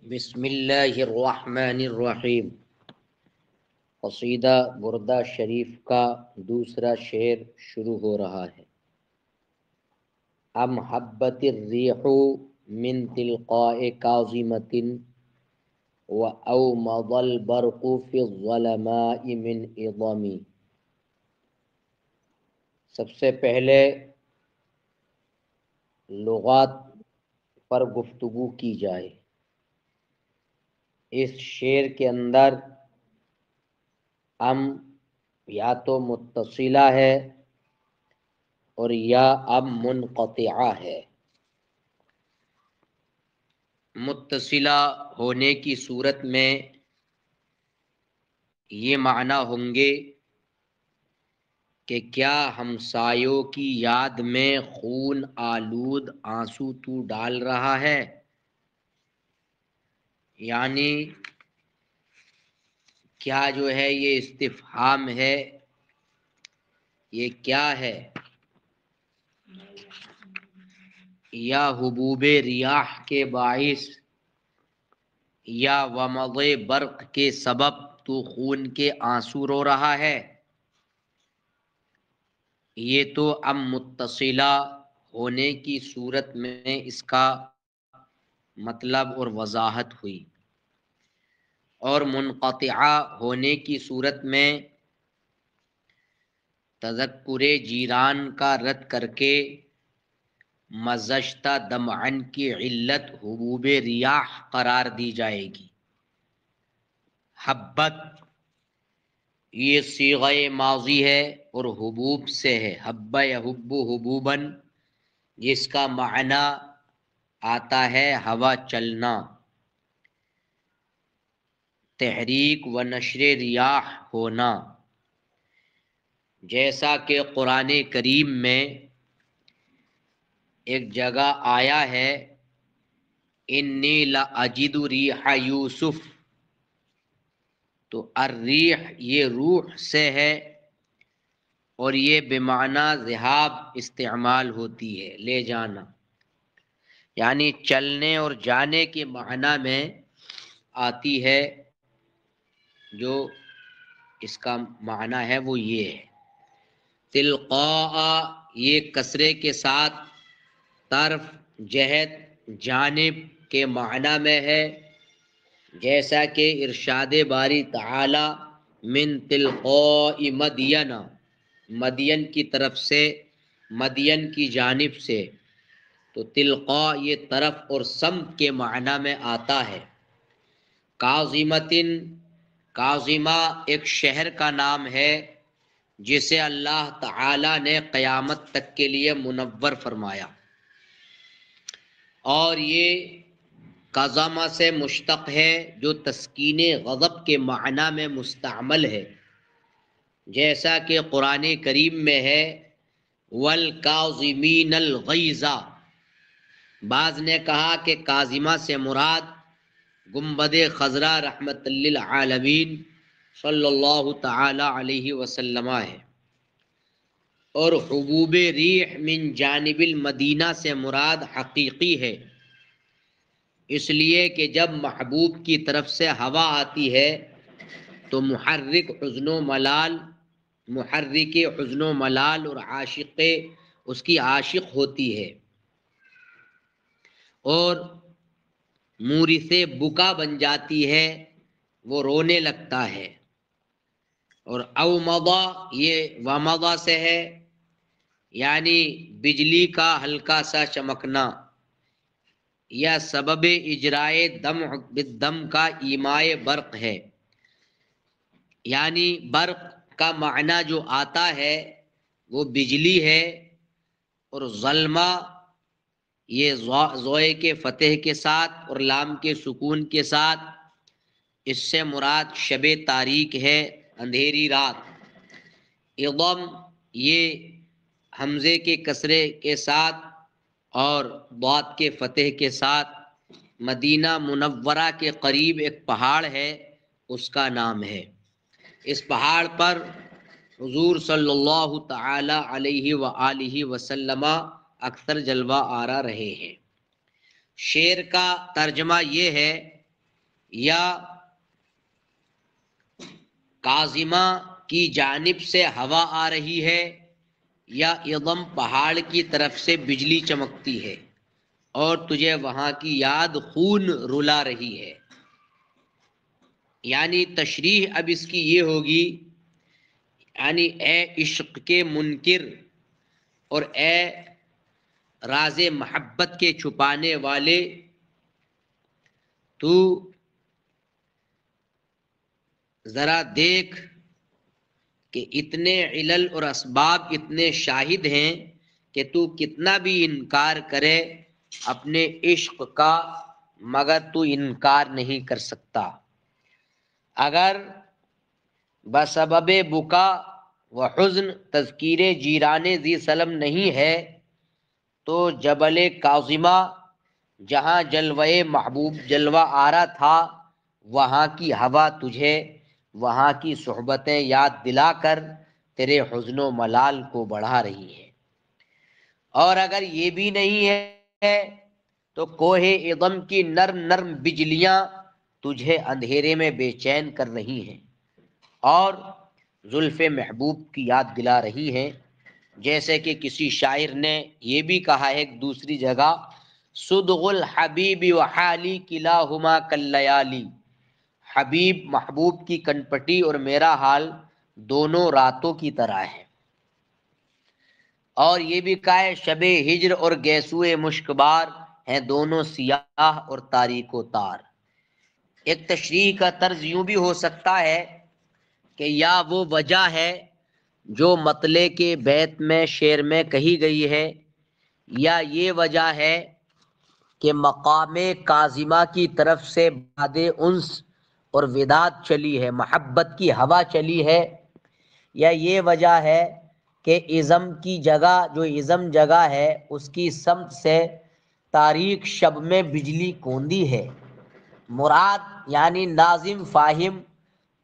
بسم اللہ الرحمن الرحیم۔ قصیدہ بردہ شریف کا دوسرا شعر شروع ہو رہا ہے۔ ام حبت الریح من تلقاء کاظمۃ واومض البرق فی الظلماء من عظم۔ سب سے پہلے لغات پر گفتگو کی جائے۔ اس شعر کے اندر ام یا تو متصلہ ہے اور یا ام منقطعہ ہے۔ متصلہ ہونے کی صورت میں یہ معنی ہوں گے کہ کیا ہمسایوں کی یاد میں خون آلود آنسو تو ڈال رہا ہے، یعنی کیا جو ہے یہ استفہام ہے، یہ کیا ہے؟ یا حبوب ریاح کے باعث یا ومض برق کے سبب تو خون کے آنسو رو رہا ہے۔ یہ تو ام متصلہ ہونے کی صورت میں اس کا مطلب اور وضاحت ہوئی، اور منقطعہ ہونے کی صورت میں تذکر جیران کا رد کر کے مزجتہ دمعن کی علت حبوب ریاح قرار دی جائے گی۔ حبت یہ صیغہ ماضی ہے اور حبوب سے ہے، حب یحب حبوباً، جس کا معنی آتا ہے ہوا چلنا، تحریک و نشر ریاح ہونا۔ جیسا کہ قرآن کریم میں ایک جگہ آیا ہے انی لاجد ریح یوسف، تو الریح یہ روح سے ہے اور یہ بمعنی ذہاب استعمال ہوتی ہے، لے جانا، یعنی چلنے اور جانے کے معنی میں آتی ہے۔ جو اس کا معنی ہے وہ یہ ہے۔ تلقاء یہ کسرے کے ساتھ طرف، جہت، جانب کے معنی میں ہے، جیسا کہ ارشاد باری تعالی من تلقاء مدین، مدین کی طرف سے، مدین کی جانب سے، تو تلقاء یہ طرف اور سمت کے معنی میں آتا ہے۔ کاظمۃ، کاظمہ ایک شہر کا نام ہے جسے اللہ تعالی نے قیامت تک کے لیے منور فرمایا، اور یہ قزمہ سے مشتق ہے جو تسکین غضب کے معنی میں مستعمل ہے، جیسا کہ قرآن کریم میں ہے والکاظمین الغیظ۔ بعض نے کہا کہ کاظمہ سے مراد گنبد خضرا رحمت للعالمین صلی اللہ تعالی علیہ وسلم ہے، اور حبوب ریح من جانب المدینہ سے مراد حقیقی ہے، اس لیے کہ جب محبوب کی طرف سے ہوا آتی ہے تو محرک حزن و ملال، محرک حزن و ملال اور عاشق اس کی عاشق ہوتی ہے، اور مورث بکا بن جاتی ہے، وہ رونے لگتا ہے۔ اور اومضا یہ ومضا سے ہے، یعنی بجلی کا ہلکا سا چمکنا، یا سبب اجرائے دم بالدم کا ایمائے برق ہے، یعنی برق کا معنی جو آتا ہے وہ بجلی ہے، اور ظلمہ یہ زوئے کے فتح کے ساتھ اور لام کے سکون کے ساتھ، اس سے مراد شب تاریک ہے، اندھیری رات۔ عظم یہ حمزے کے کسرے کے ساتھ اور ضاد کے فتح کے ساتھ مدینہ منورہ کے قریب ایک پہاڑ ہے، اس کا نام ہے۔ اس پہاڑ پر حضور صلی اللہ تعالی علیہ وآلہ وسلم اکثر جلوہ آرا رہے ہیں۔ شعر کا ترجمہ یہ ہے یا کاظمہ کی جانب سے ہوا آ رہی ہے، یا اعظم پہاڑ کی طرف سے بجلی چمکتی ہے اور تجھے وہاں کی یاد خون رلا رہی ہے۔ یعنی تشریح اب اس کی یہ ہوگی، یعنی اے عشق کے منکر اور اے راز محبت کے چھپانے والے، تو ذرا دیکھ کہ اتنے علل اور اسباب اتنے شاہد ہیں کہ تو کتنا بھی انکار کرے اپنے عشق کا، مگر تو انکار نہیں کر سکتا۔ اگر بسبب بکا و حزن تذکیر جیران ذی سلم نہیں ہے تو جبل کاظمہ جہاں جلوہ محبوب جلوہ آرا تھا، وہاں کی ہوا تجھے وہاں کی صحبتیں یاد دلا کر تیرے حزن و ملال کو بڑھا رہی ہے۔ اور اگر یہ بھی نہیں ہے تو کوہ اعظم کی نرم نرم بجلیاں تجھے اندھیرے میں بے چین کر رہی ہیں اور زلف محبوب کی یاد دلا رہی ہیں، جیسے کہ کسی شاعر نے یہ بھی کہا ہے ایک دوسری جگہ، صدغ الحبیب و حالی کلاہما کاللیالی، حبیب محبوب کی کنپٹی اور میرا حال دونوں راتوں کی طرح ہے۔ اور یہ بھی کہا ہے شب ہجر اور گیسوئے مشکبار ہیں دونوں سیاہ اور تاریک و تار۔ ایک تشریح کا طرز یوں بھی ہو سکتا ہے کہ یا وہ وجہ ہے جو مطلع کے بیت میں شعر میں کہی گئی ہے، یا یہ وجہ ہے کہ مقام کاظمہ کی طرف سے باد انس اور وداد چلی ہے، محبت کی ہوا چلی ہے، یا یہ وجہ ہے کہ اعظم کی جگہ جو اعظم جگہ ہے اس کی سمت سے تاریک شب میں بجلی کوندی ہے۔ مراد یعنی ناظم فاہم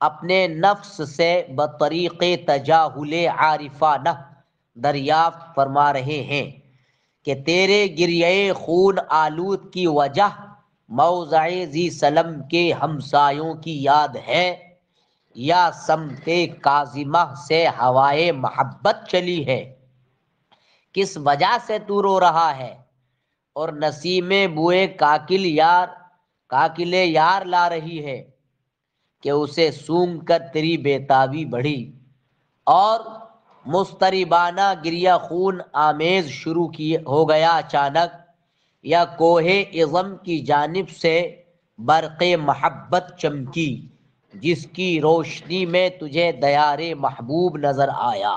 اپنے نفس سے بطریق تجاہل عارفانہ دریافت فرما رہے ہیں کہ تیرے گریہ خون آلود کی وجہ موضع ذی سلم کے ہمسایوں کی یاد ہے، یا سمت کاظمہ سے ہوائے محبت چلی ہے۔ کس وجہ سے تو رو رہا ہے اور نسیم بوئے کاکل یار لا رہی ہے کہ اسے سونگ کر تیری بیتابی بڑھی اور مضطربانہ گریہ خون آمیز شروع ہو گیا اچانک، یا کوہ اعظم کی جانب سے برق محبت چمکی جس کی روشنی میں تجھے دیار محبوب نظر آیا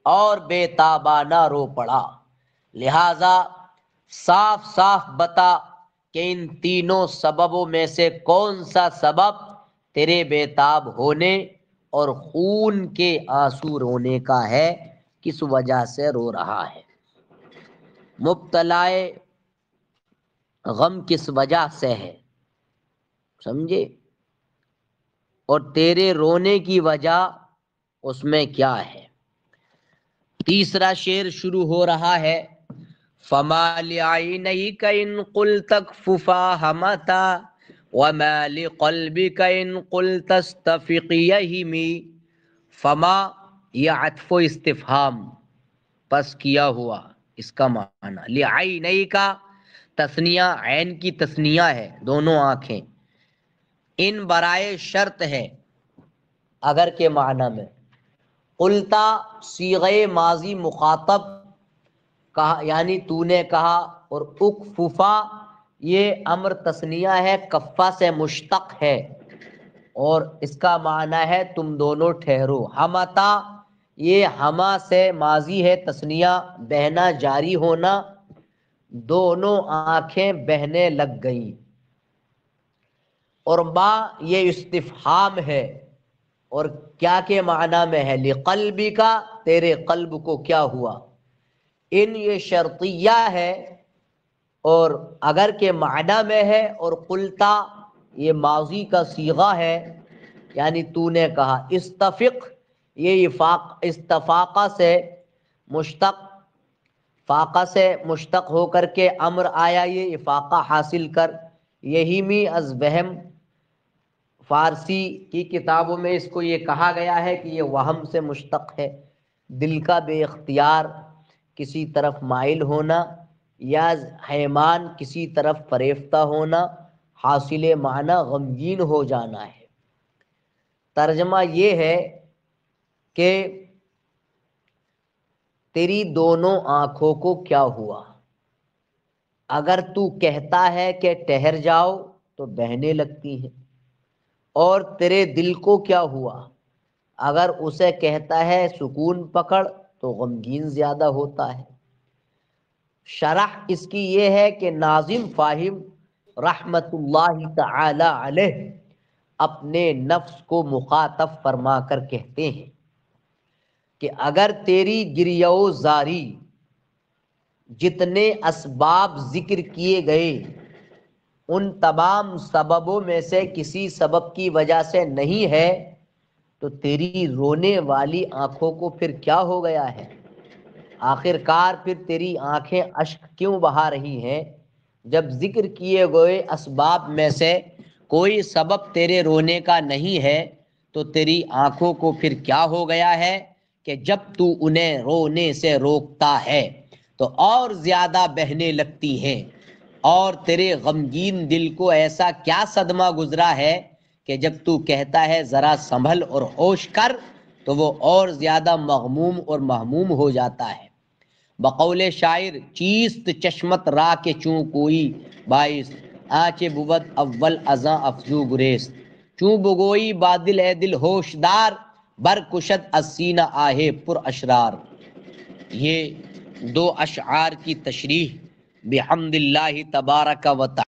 اور بے تابانہ رو پڑا۔ لہذا صاف صاف بتا کہ ان تینوں سببوں میں سے کون سا سبب تیرے بےتاب ہونے اور خون کے آنسو رونے کا ہے، کس وجہ سے رو رہا ہے، مبتلا غم کس وجہ سے ہے، سمجھے، اور تیرے رونے کی وجہ اس میں کیا ہے۔ تیسرا شعر شروع ہو رہا ہے، فما لعینیک ان قلت اکففا ہمتا وما لقلبک ان قلت استفق یہمی۔ فما یہ عطف و استفہام پس کیا ہوا، اس کا معنی لعینیک تثنیہ، عین کی تثنیہ ہے، دونوں آنکھیں، ان برائے شرط ہے اگر کے معنی میں، قلتا صیغہ ماضی مخاطب کہا یعنی تو نے کہا، اور اکففا یہ امر تثنیہ ہے، کفا سے مشتق ہے اور اس کا معنی ہے تم دونوں ٹھہرو۔ ہمتا یہ ہما سے ماضی ہے تثنیہ، بہنا جاری ہونا، دونوں آنکھیں بہنے لگ گئیں، اور ما یہ استفہام ہے اور کیا کے معنی میں ہے، لقلبی کا تیرے قلب کو کیا ہوا، ان یہ شرطیہ ہے اور اگر کے معنی میں ہے، اور قلتا یہ ماضی کا صیغہ ہے یعنی تو نے کہا، استفق یہ استفاقہ سے مشتق، فاقہ سے مشتق ہو کر کے امر آیا، یہ افاقہ حاصل کر، یہی می از وہم فارسی کی کتابوں میں اس کو یہ کہا گیا ہے کہ یہ وہم سے مشتق ہے، دل کا بے اختیار کسی طرف مائل ہونا یا حیمان کسی طرف فریفتہ ہونا، حاصل معنی غمگین ہو جانا ہے۔ ترجمہ یہ ہے کہ تیری دونوں آنکھوں کو کیا ہوا؟ اگر تو کہتا ہے کہ ٹھہر جاؤ تو بہنے لگتی ہیں، اور تیرے دل کو کیا ہوا؟ اگر اسے کہتا ہے سکون پکڑ تو غمگین زیادہ ہوتا ہے۔ شرح اس کی یہ ہے کہ ناظم فاہم رحمت اللہ تعالی علیہ اپنے نفس کو مخاطب فرما کر کہتے ہیں کہ اگر تیری گریہ و زاری جتنے اسباب ذکر کیے گئے ان تمام سببوں میں سے کسی سبب کی وجہ سے نہیں ہے تو تیری رونے والی آنکھوں کو پھر کیا ہو گیا ہے؟ آخر کار پھر تیری آنکھیں اشک کیوں بہا رہی ہیں جب ذکر کیے گئے اسباب میں سے کوئی سبب تیرے رونے کا نہیں ہے؟ تو تیری آنکھوں کو پھر کیا ہو گیا ہے کہ جب تو انہیں رونے سے روکتا ہے تو اور زیادہ بہنے لگتی ہیں؟ اور تیرے غمگین دل کو ایسا کیا صدمہ گزرا ہے کہ جب تو کہتا ہے ذرا سنبھل اور ہوش کر تو وہ اور زیادہ مغموم اور مہموم ہو جاتا ہے۔ بقول شاعر چیست چشمت را کے چوں کوئی باعث آنچ بود اول ازاں افزو گریست چوں بگوئی بادل اے دل ہوشدار برکشد از سینہ آہے پر اشرار۔ یہ دو اشعار کی تشریح بحمد اللہ تبارک و تعالی